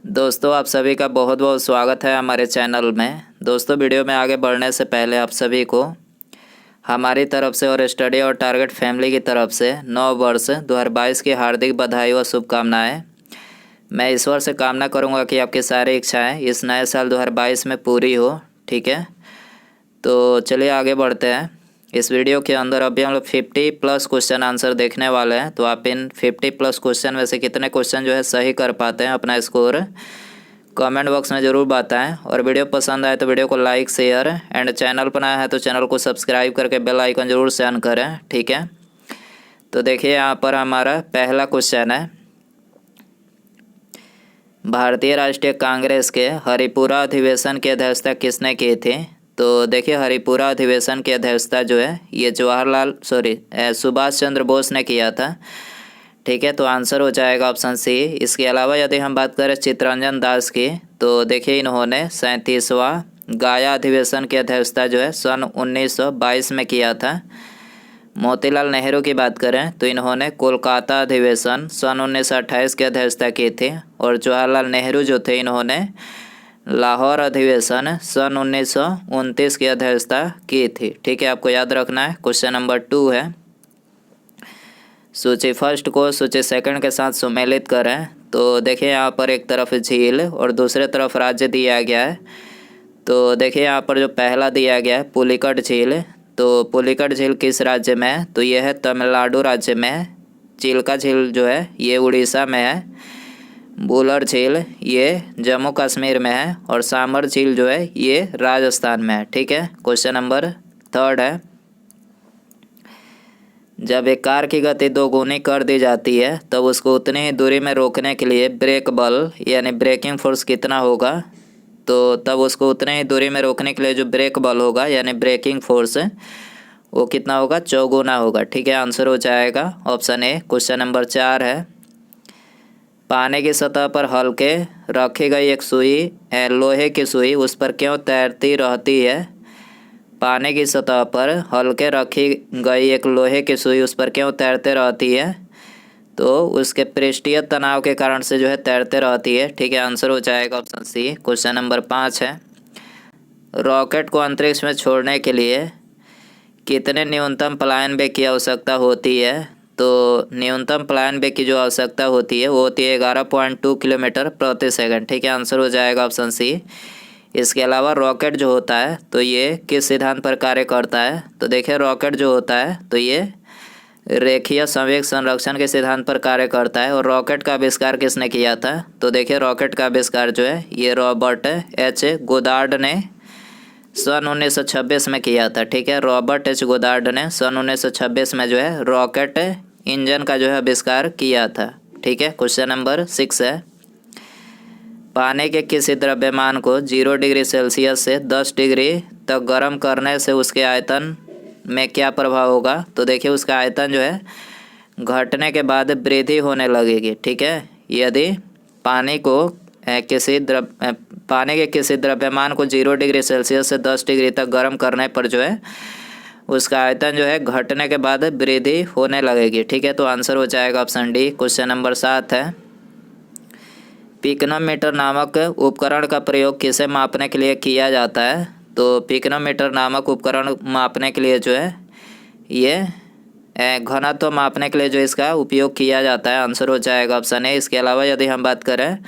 दोस्तों आप सभी का बहुत बहुत स्वागत है हमारे चैनल में। दोस्तों वीडियो में आगे बढ़ने से पहले आप सभी को हमारी तरफ से और स्टडी और टारगेट फैमिली की तरफ से नव वर्ष 2022 की हार्दिक बधाई व शुभकामनाएं। मैं ईश्वर से कामना करूंगा कि आपकी सारी इच्छाएं इस नए साल 2022 में पूरी हो। ठीक है, तो चलिए आगे बढ़ते हैं। इस वीडियो के अंदर अभी हम लोग 50+ क्वेश्चन आंसर देखने वाले हैं। तो आप इन 50+ क्वेश्चन में से कितने क्वेश्चन जो है सही कर पाते हैं, अपना स्कोर कमेंट बॉक्स में ज़रूर बताएं। और वीडियो पसंद आए तो वीडियो को लाइक शेयर एंड चैनल पर नया है तो चैनल को सब्सक्राइब करके बेल आइकन ज़रूर से ऑन करें। ठीक है, तो देखिए यहाँ पर हमारा पहला क्वेश्चन है, भारतीय राष्ट्रीय कांग्रेस के हरिपुरा अधिवेशन की अध्यक्षता किसने की थी? तो देखिए हरिपुरा अधिवेशन की अध्यक्षता जो है ये सुभाष चंद्र बोस ने किया था। ठीक है, तो आंसर हो जाएगा ऑप्शन सी। इसके अलावा यदि हम बात करें चित्तरंजन दास की, तो देखिए इन्होंने 37वां गाया अधिवेशन की अध्यक्षता जो है सन 1922 में किया था। मोतीलाल नेहरू की बात करें तो इन्होंने कोलकाता अधिवेशन सन 1928 की अध्यक्षता की थी। और जवाहरलाल नेहरू जो थे इन्होंने लाहौर अधिवेशन सन 1929 की अध्यक्षता की थी। ठीक है, आपको याद रखना है। क्वेश्चन नंबर 2 है, सूची फर्स्ट को सूची सेकंड के साथ सम्मिलित करें। तो देखिए यहाँ पर एक तरफ झील और दूसरे तरफ राज्य दिया गया है। तो देखिए यहाँ पर जो पहला दिया गया है पुलिकट झील, तो पुलिकट झील किस राज्य में है? तो यह है तमिलनाडु राज्य में है। चिल्का झील जो है ये उड़ीसा में है। बुलर झील ये जम्मू कश्मीर में है। और सामर झील जो है ये राजस्थान में है। ठीक है, क्वेश्चन नंबर 3 है, जब एक कार की गति 2 गुनी कर दी जाती है तब उसको उतनी ही दूरी में रोकने के लिए ब्रेक बल यानी ब्रेकिंग फोर्स कितना होगा? तो तब उसको उतने ही दूरी में रोकने के लिए जो ब्रेक बल होगा यानी ब्रेकिंग फोर्स वो कितना होगा? 4 होगा। ठीक है, आंसर हो जाएगा ऑप्शन ए। क्वेश्चन नंबर 4 है, पानी की सतह पर हल्के रखी गई एक सुई लोहे की सुई उस पर क्यों तैरती रहती है? पानी की सतह पर हल्के रखी गई एक लोहे की सुई उस पर क्यों तैरते रहती है? तो उसके पृष्ठीय तनाव के कारण से जो है तैरते रहती है। ठीक है, आंसर हो जाएगा ऑप्शन सी। क्वेश्चन नंबर 5 है, रॉकेट को अंतरिक्ष में छोड़ने के लिए कितने न्यूनतम पलायन वेग की आवश्यकता होती है? तो न्यूनतम पलायन वेग की जो आवश्यकता होती है वो होती है 11.2 किलोमीटर प्रति सेकंड। ठीक है, आंसर हो जाएगा ऑप्शन सी। इसके अलावा रॉकेट जो होता है तो ये किस सिद्धांत पर कार्य करता है? तो देखिए रॉकेट जो होता है तो ये रेखीय संवेग संरक्षण के सिद्धांत पर कार्य करता है। और रॉकेट का आविष्कार किसने किया था? तो देखिए रॉकेट का आविष्कार जो है ये रॉबर्ट एच गोदार्ड ने सन 1926 में किया था। ठीक है, रॉबर्ट एच गोदार्ड ने सन 1926 में जो है रॉकेट इंजन का जो है आविष्कार किया था। ठीक है, क्वेश्चन नंबर 6 है, पानी के किसी द्रव्यमान को 0 डिग्री सेल्सियस से 10 डिग्री तक गर्म करने से उसके आयतन में क्या प्रभाव होगा? तो देखिए उसका आयतन जो है घटने के बाद वृद्धि होने लगेगी। ठीक है, यदि पानी के किसी द्रव्यमान को 0 डिग्री सेल्सियस से 10 डिग्री तक गर्म करने पर जो है उसका आयतन जो है घटने के बाद वृद्धि होने लगेगी। ठीक है, तो आंसर हो जाएगा ऑप्शन डी। क्वेश्चन नंबर 7 है, पिकनोमीटर नामक उपकरण का प्रयोग किसे मापने के लिए किया जाता है? तो पिकनोमीटर नामक उपकरण मापने के लिए जो है ये घनत्व मापने के लिए जो इसका उपयोग किया जाता है। आंसर हो जाएगा ऑप्शन ए। इसके अलावा यदि हम बात करें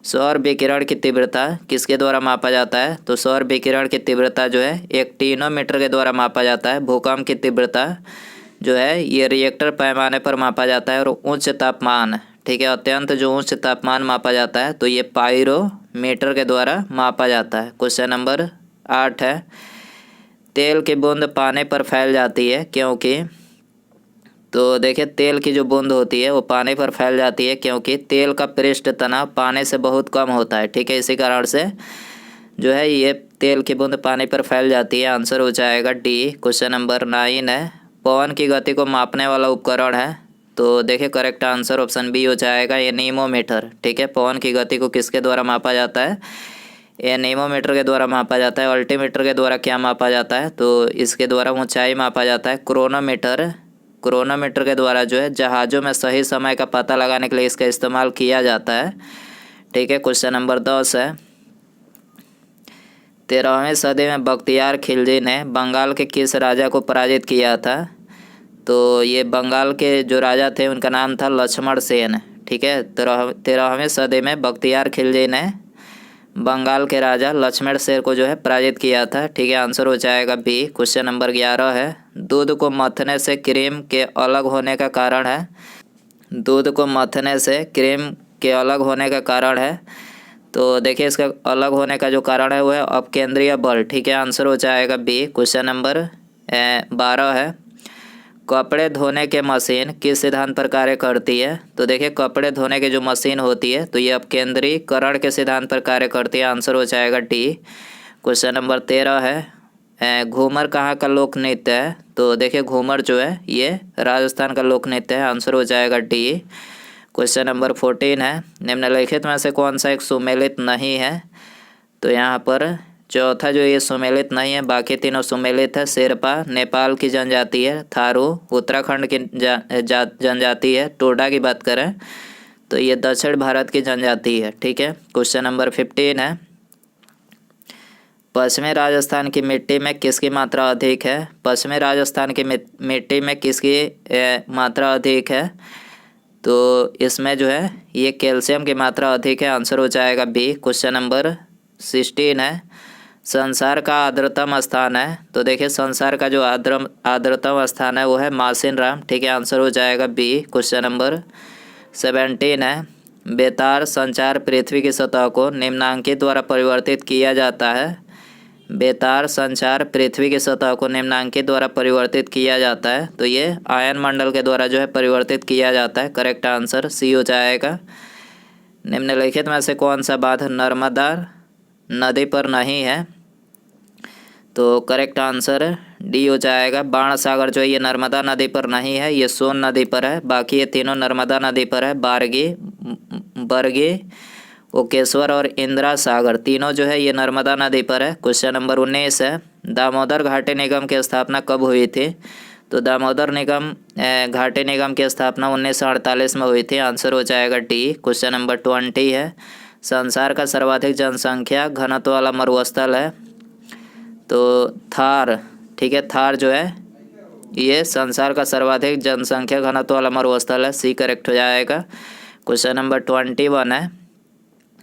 सौर विकिरण की तीव्रता किसके द्वारा मापा जाता है? तो सौर विकिरण की तीव्रता जो है एक टिनोमीटर के द्वारा मापा जाता है। भूकंप की तीव्रता जो है ये रिएक्टर पैमाने पर मापा जाता है। और उच्च तापमान, ठीक है, अत्यंत जो उच्च तापमान मापा जाता है तो ये पायरोमीटर के द्वारा मापा जाता है। क्वेश्चन नंबर 8 है, तेल की बूंद पानी पर फैल जाती है क्योंकि? तो देखिए तेल की जो बूंद होती है वो पानी पर फैल जाती है क्योंकि तेल का पृष्ठ तनाव पानी से बहुत कम होता है। ठीक है, इसी कारण से जो है ये तेल की बूंद पानी पर फैल जाती है। आंसर हो जाएगा डी। क्वेश्चन नंबर 9 है, पवन की गति को मापने वाला उपकरण है? तो देखिए करेक्ट आंसर ऑप्शन बी हो जाएगा एनीमोमीटर। ठीक है, पवन की गति को किसके द्वारा मापा जाता है? एनीमोमीटर के द्वारा मापा जाता है। अल्टीमीटर के द्वारा क्या मापा जाता है? तो इसके द्वारा ऊंचाई मापा जाता है। क्रोनोमीटर के द्वारा जो है जहाज़ों में सही समय का पता लगाने के लिए इसका इस्तेमाल किया जाता है। ठीक है। क्वेश्चन नंबर 10 है, 13वीं सदी में बख्तियार खिलजी ने बंगाल के किस राजा को पराजित किया था? तो ये बंगाल के जो राजा थे उनका नाम था लक्ष्मण सेन। ठीक है, 13वीं सदी में बख्तियार खिलजी ने बंगाल के राजा लक्ष्मण सेन को जो है पराजित किया था। ठीक है, आंसर हो जाएगा बी। क्वेश्चन नंबर 11 है, दूध को मथने से क्रीम के अलग होने का कारण है? दूध को मथने से क्रीम के अलग होने का कारण है, तो देखिए इसका अलग होने का जो कारण है वो है अपकेंद्रीय बल। ठीक है, आंसर हो जाएगा बी। क्वेश्चन नंबर 12 है, कपड़े धोने के मशीन किस सिद्धांत पर कार्य करती है? तो देखिए कपड़े धोने की जो मशीन होती है तो ये अपकेंद्रीकरण के सिद्धांत पर कार्य करती है। आंसर हो जाएगा डी। क्वेश्चन नंबर 13 है, घूमर कहाँ का लोक नृत्य है? तो देखिए घूमर जो है ये राजस्थान का लोक नृत्य है। आंसर हो जाएगा डी। क्वेश्चन नंबर 14 है, निम्नलिखित में से कौन सा एक सुमेलित नहीं है? तो यहाँ पर चौथा जो ये सुमेलित नहीं है, बाकी तीनों सुमेलित है। शेरपा नेपाल की जनजाति है, थारू उत्तराखंड की जनजाति है, टोडा की बात करें तो ये दक्षिण भारत की जनजाति है। ठीक है। क्वेश्चन नंबर 15 है, पश्चिमी राजस्थान की मिट्टी में किसकी मात्रा अधिक है? पश्चिमी राजस्थान की मिट्टी में किसकी मात्रा अधिक है? तो इसमें जो है ये कैल्शियम की मात्रा अधिक है। आंसर हो जाएगा बी। क्वेश्चन नंबर 16 है, संसार का आर्द्रतम स्थान है? तो देखिए संसार का जो आर्द्रतम स्थान है वो है मासिनराम। ठीक है, आंसर हो जाएगा बी। क्वेश्चन नंबर 17 है, बेतार संचार पृथ्वी की सतह को निम्नांकित द्वारा परिवर्तित किया जाता है? बेतार संचार पृथ्वी की सतह को निम्नांकित द्वारा परिवर्तित किया जाता है, तो ये आयन मंडल के द्वारा जो है परिवर्तित किया जाता है। करेक्ट आंसर सी हो जाएगा। निम्नलिखित में से कौन सा बांध नर्मदा नदी पर नहीं है? तो करेक्ट आंसर डी हो जाएगा। बाण सागर जो है ये नर्मदा नदी पर नहीं है, ये सोन नदी पर है। बाकी ये तीनों नर्मदा नदी पर है। बरगी, ओकेश्वर और इंदिरा सागर तीनों जो है ये नर्मदा नदी पर है। क्वेश्चन नंबर 19 है, दामोदर घाटी निगम की स्थापना कब हुई थी? तो दामोदर घाटी निगम की स्थापना 1948 में हुई थी। आंसर हो जाएगा डी। क्वेश्चन नंबर 20 है, संसार का सर्वाधिक जनसंख्या घनत्व वाला मरुस्थल है? तो थार। ठीक है, थार जो है ये संसार का सर्वाधिक जनसंख्या घनत्व वाला मरुस्थल है। सी करेक्ट हो जाएगा। क्वेश्चन नंबर 21 है,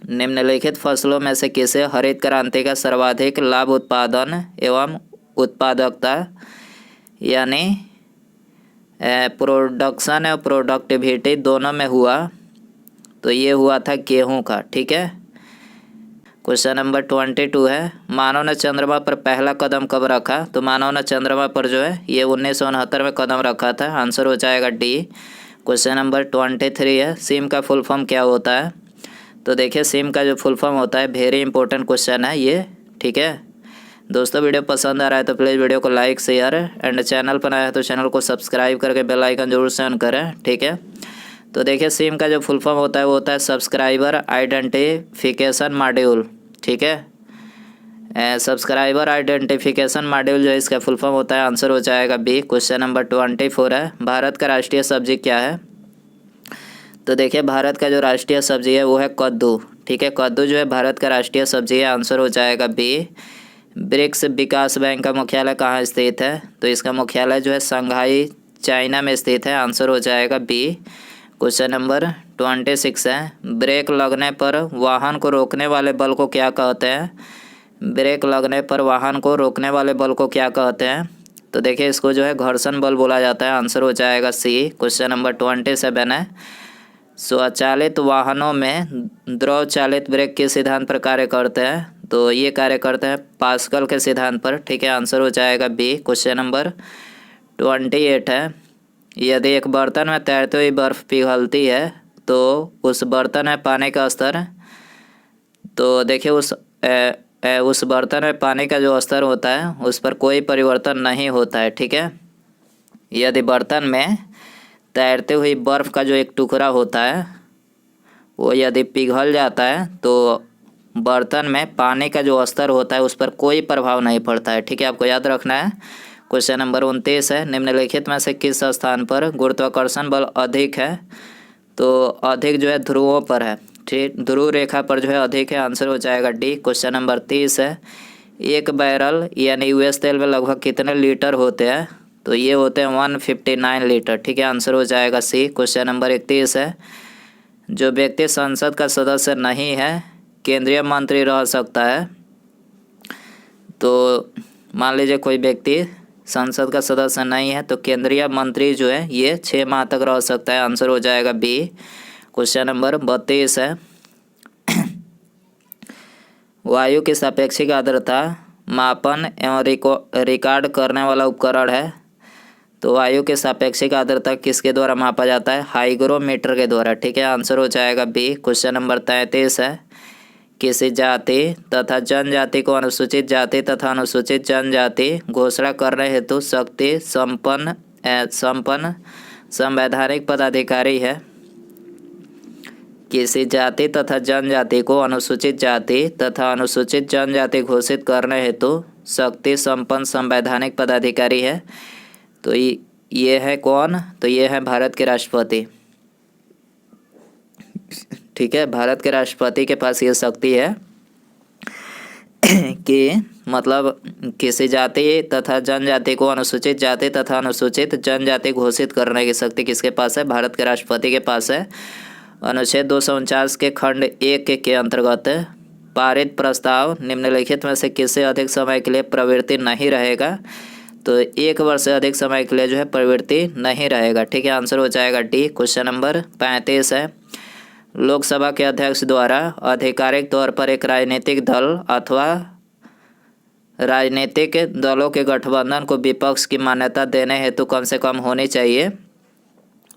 निम्नलिखित फसलों में से किसे हरित क्रांति का सर्वाधिक लाभ उत्पादन एवं उत्पादकता यानी प्रोडक्शन और प्रोडक्टिविटी दोनों में हुआ? तो ये हुआ था गेहूं का। ठीक है। क्वेश्चन नंबर 22 है, मानव ने चंद्रमा पर पहला कदम कब रखा? तो मानव ने चंद्रमा पर जो है ये 1969 में कदम रखा था। आंसर हो जाएगा डी। क्वेश्चन नंबर 23 है, सिम का फुल फॉर्म क्या होता है? तो देखिए सिम का जो फुल फॉर्म होता है, वेरी इंपॉर्टेंट क्वेश्चन है ये। ठीक है दोस्तों, वीडियो पसंद आ रहा है तो प्लीज़ वीडियो को लाइक शेयर एंड चैनल पर आया है तो चैनल को सब्सक्राइब करके बेल आइकन जरूर से ऑन करें। ठीक है, तो देखिए सिम का जो फुल फॉर्म होता है वो होता है सब्सक्राइबर आइडेंटिफिकेशन मॉड्यूल। ठीक है, सब्सक्राइबर आइडेंटिफिकेशन मॉड्यूल जो है इसका फुल फॉर्म होता है। आंसर हो जाएगा बी। क्वेश्चन नंबर 24 है, भारत का राष्ट्रीय सब्जी क्या है? तो देखिए भारत का जो राष्ट्रीय सब्जी है वो है कद्दू। ठीक है, कद्दू जो है भारत का राष्ट्रीय सब्जी है। आंसर हो जाएगा बी। ब्रिक्स विकास बैंक का मुख्यालय कहाँ स्थित है? तो इसका मुख्यालय जो है शंघाई चाइना में स्थित है। आंसर हो जाएगा बी। क्वेश्चन नंबर 26 है, ब्रेक लगने पर वाहन को रोकने वाले बल को क्या कहते हैं? ब्रेक लगने पर वाहन को रोकने वाले बल को क्या कहते हैं? तो देखिए इसको जो है घर्षण बल बोला जाता है। आंसर हो जाएगा सी। क्वेश्चन नंबर 27 है, स्वचालित वाहनों में द्रव चालित ब्रेक के सिद्धांत पर कार्य करते हैं? तो ये कार्य करते हैं पास्कल के सिद्धांत पर। ठीक है, आंसर हो जाएगा बी। क्वेश्चन नंबर 28 है, यदि एक बर्तन में तैरती हुई बर्फ़ पिघलती है तो उस बर्तन में पानी का स्तर, तो देखिए उस बर्तन में पानी का जो स्तर होता है उस पर कोई परिवर्तन नहीं होता है। ठीक है, यदि बर्तन में तैरते हुई बर्फ़ का जो एक टुकड़ा होता है वो यदि पिघल जाता है तो बर्तन में पानी का जो स्तर होता है उस पर कोई प्रभाव नहीं पड़ता है। ठीक है, आपको याद रखना है। क्वेश्चन नंबर 29 है, निम्नलिखित में से किस स्थान पर गुरुत्वाकर्षण बल अधिक है? तो अधिक जो है ध्रुवों पर है। ठीक, ध्रुव रेखा पर जो है अधिक है, आंसर हो जाएगा डी। क्वेश्चन नंबर 30 है, एक बैरल यानी यूएस तेल में लगभग कितने लीटर होते हैं? तो ये होते हैं 159 लीटर, ठीक है, आंसर हो जाएगा सी। क्वेश्चन नंबर 31 है, जो व्यक्ति संसद का सदस्य नहीं है केंद्रीय मंत्री रह सकता है? तो मान लीजिए कोई व्यक्ति संसद का सदस्य नहीं है तो केंद्रीय मंत्री जो है ये 6 माह तक रह सकता है, आंसर हो जाएगा बी। क्वेश्चन नंबर 32 है, वायु की सापेक्षिक आर्द्रता मापन एवं रिकॉर्ड करने वाला उपकरण है। तो वायु की सापेक्षिक आर्द्रता किसके द्वारा मापा जाता है? हाइग्रोमीटर के द्वारा, ठीक है, आंसर हो जाएगा बी। क्वेश्चन नंबर 33 है, किसी जाति तथा जनजाति को अनुसूचित जाति तथा अनुसूचित जनजाति घोषणा करने हेतु शक्ति संपन्न संवैधानिक पदाधिकारी है। किसी जाति तथा जनजाति को अनुसूचित जाति तथा अनुसूचित जनजाति घोषित करने हेतु शक्ति संपन्न संवैधानिक पदाधिकारी है। तो ये है कौन? तो ये है भारत के राष्ट्रपति, ठीक है, भारत के राष्ट्रपति के पास ये शक्ति है कि मतलब किसी जाति तथा जनजाति को अनुसूचित जाति तथा अनुसूचित जनजाति घोषित करने की शक्ति किसके पास है? भारत के राष्ट्रपति के पास है। अनुच्छेद 249 के खंड 1 के अंतर्गत पारित प्रस्ताव निम्नलिखित में से किससे अधिक समय के लिए प्रवृत्ति नहीं रहेगा? तो 1 वर्ष से अधिक समय के लिए जो है प्रवृत्ति नहीं रहेगा, ठीक है, आंसर हो जाएगा डी। क्वेश्चन नंबर 35 है, लोकसभा के अध्यक्ष द्वारा आधिकारिक तौर पर एक राजनीतिक दल अथवा राजनीतिक दलों के गठबंधन को विपक्ष की मान्यता देने हेतु कम से कम होनी चाहिए।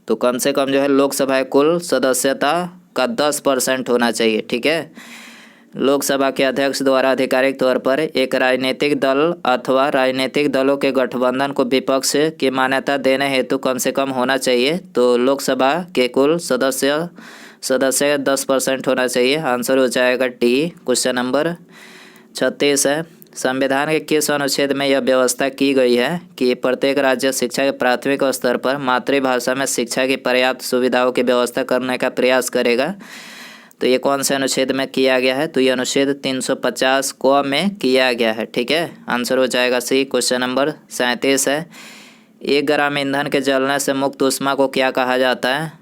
तो कम से कम जो है लोकसभा कुल सदस्यता का 10% होना चाहिए, ठीक है। लोकसभा के अध्यक्ष द्वारा आधिकारिक तौर पर एक राजनीतिक दल अथवा राजनीतिक दलों के गठबंधन को विपक्ष की मान्यता देने हेतु कम से कम होना चाहिए। तो लोकसभा के कुल सदस्य 10% होना चाहिए, आंसर हो जाएगा डी। क्वेश्चन नंबर 36 है, संविधान के किस अनुच्छेद में यह व्यवस्था की गई है कि प्रत्येक राज्य शिक्षा के प्राथमिक स्तर पर मातृभाषा में शिक्षा की पर्याप्त सुविधाओं की व्यवस्था करने का प्रयास करेगा? तो ये कौन से अनुच्छेद में किया गया है? तो ये अनुच्छेद 350 क में किया गया है, ठीक है, आंसर हो जाएगा सी। क्वेश्चन नंबर 37 है, 1 ग्राम ईंधन के जलने से मुक्त ऊष्मा को क्या कहा जाता है?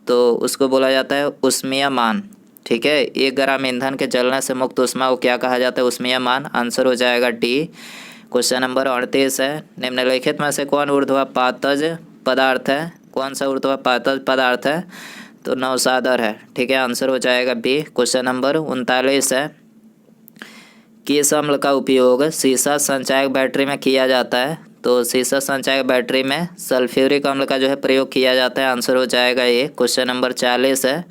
तो उसको बोला जाता है ऊष्मीयमान, ठीक है, 1 ग्राम ईंधन के जलने से मुक्त ऊष्मा को क्या कहा जाता है? ऊष्मीयमान, आंसर हो जाएगा डी। क्वेश्चन नंबर 38 है, निम्नलिखित में से कौन ऊर्ध्वपातज पदार्थ है? कौन सा ऊर्ध्वपातज पदार्थ है? तो नौसादर है, ठीक है, आंसर हो जाएगा बी। क्वेश्चन नंबर 39 है, किस अम्ल का उपयोग सीसा संचायक बैटरी में किया जाता है? तो सीसा संचायक बैटरी में सल्फ्यूरिक अम्ल का जो है प्रयोग किया जाता है, आंसर हो जाएगा ए। क्वेश्चन नंबर 40 है,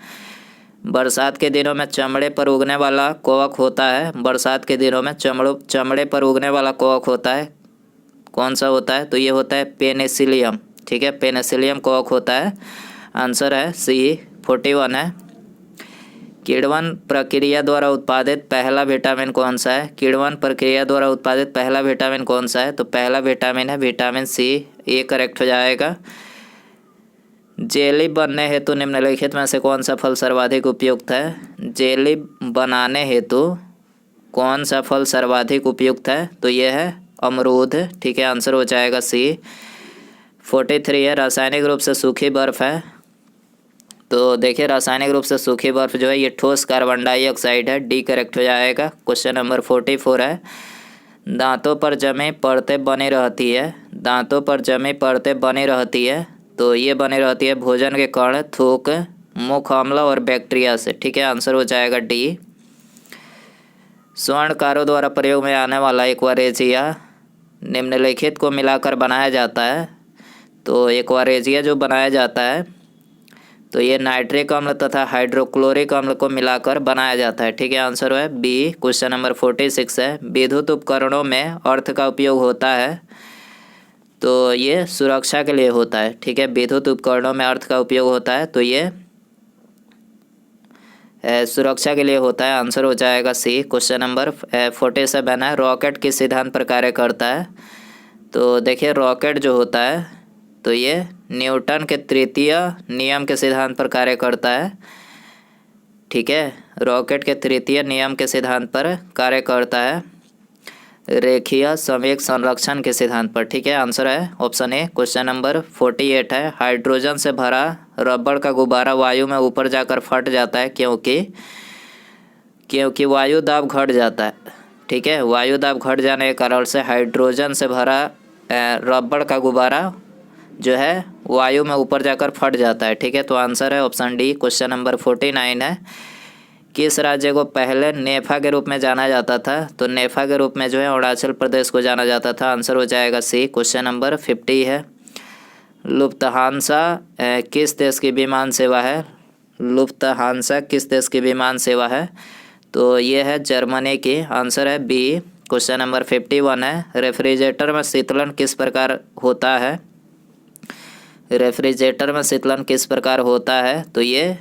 बरसात के दिनों में चमड़े पर उगने वाला कवक होता है। बरसात के दिनों में चमड़े पर उगने वाला कवक होता है, कौन सा होता है? तो ये होता है पेनिसिलियम, ठीक है, पेनिसिलियम कवक होता है, आंसर है सी। 41 है, किण्वन प्रक्रिया द्वारा उत्पादित पहला विटामिन कौन सा है? किण्वन प्रक्रिया द्वारा उत्पादित पहला विटामिन कौन सा है? तो पहला विटामिन है विटामिन सी, ए करेक्ट हो जाएगा। जेली बनने हेतु निम्नलिखित में से कौन सा फल सर्वाधिक उपयुक्त है? जेली बनाने हेतु कौन सा फल सर्वाधिक उपयुक्त है? तो यह है अमरूद, ठीक है, आंसर हो जाएगा सी। 43 है, रासायनिक रूप से सूखी बर्फ है। तो देखिए रासायनिक रूप से सूखी बर्फ जो है ये ठोस कार्बन डाइऑक्साइड है, डी करेक्ट हो जाएगा। क्वेश्चन नंबर 44 है, दांतों पर जमी परतें बनी रहती है। दांतों पर जमी परतें बनी रहती है, तो ये बनी रहती है भोजन के कण, थूक, मुख अम्ल और बैक्टीरिया से, ठीक है, आंसर हो जाएगा डी। स्वर्णकारों द्वारा प्रयोग में आने वाला एक्वारेजिया निम्नलिखित को मिलाकर बनाया जाता है। तो एक्वारेजिया जो बनाया जाता है तो ये नाइट्रिक अम्ल तथा हाइड्रोक्लोरिक अम्ल को मिलाकर बनाया जाता है, ठीक है, आंसर है बी। क्वेश्चन नंबर 46 है, विद्युत उपकरणों में अर्थ का उपयोग होता है। तो ये सुरक्षा के लिए होता है, ठीक है, विद्युत उपकरणों में अर्थ का उपयोग होता है तो ये सुरक्षा के लिए होता है, आंसर हो जाएगा सी। क्वेश्चन नंबर 47 है, रॉकेट किस सिद्धांत पर कार्य करता है? तो देखिए रॉकेट जो होता है तो ये न्यूटन के तृतीय नियम के सिद्धांत पर कार्य करता है, ठीक है, रॉकेट के तृतीय नियम के सिद्धांत पर कार्य करता है, रेखीय संवेग संरक्षण के सिद्धांत पर। ठीक है, आंसर है ऑप्शन ए। क्वेश्चन नंबर 48 है, हाइड्रोजन से भरा रबड़ का गुब्बारा वायु में ऊपर जाकर फट जाता है क्योंकि वायु दाब घट जाता है। ठीक है, वायु दाब घट जाने के कारण से हाइड्रोजन से भरा रबड़ का गुब्बारा जो है वायु में ऊपर जाकर फट जाता है। ठीक है, तो आंसर है ऑप्शन डी। क्वेश्चन नंबर 49 है, किस राज्य को पहले नेफा के रूप में जाना जाता था? तो नेफा के रूप में जो है अरुणाचल प्रदेश को जाना जाता था। आंसर हो जाएगा सी। क्वेश्चन नंबर 50 है, लुफ्तहांसा किस देश की विमान सेवा है? लुफ्तहांसा किस देश की विमान सेवा है? तो ये है जर्मनी की। आंसर है बी। क्वेश्चन नंबर 51 है, रेफ्रिजरेटर में शीतलन किस प्रकार होता है? रेफ्रिजरेटर में शीतलन किस प्रकार होता है? तो ये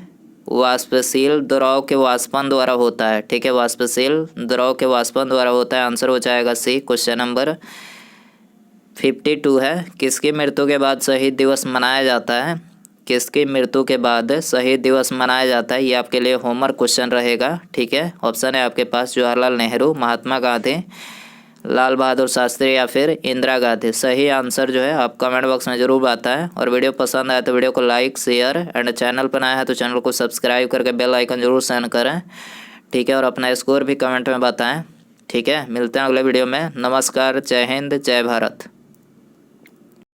वाष्पशील द्रव के वाष्पन द्वारा होता है। ठीक है, वाष्पशील द्रव के वाष्पन द्वारा होता है। आंसर हो जाएगा सी। क्वेश्चन नंबर 52 है, किसकी मृत्यु के बाद शहीद दिवस मनाया जाता है? किसकी मृत्यु के बाद शहीद दिवस मनाया जाता है? ये आपके लिए होमवर्क क्वेश्चन रहेगा। ठीक है, ऑप्शन है आपके पास जवाहरलाल नेहरू, महात्मा गांधी, लाल बहादुर शास्त्री या फिर इंदिरा गांधी। सही आंसर जो है आप कमेंट बॉक्स में जरूर बताएं, और वीडियो पसंद आए तो वीडियो को लाइक शेयर एंड चैनल पर नया है तो चैनल को सब्सक्राइब करके बेल आइकन जरूर सेंड करें। ठीक है, और अपना स्कोर भी कमेंट में बताएं। ठीक है, मिलते हैं अगले वीडियो में। नमस्कार, जय हिंद, जय भारत।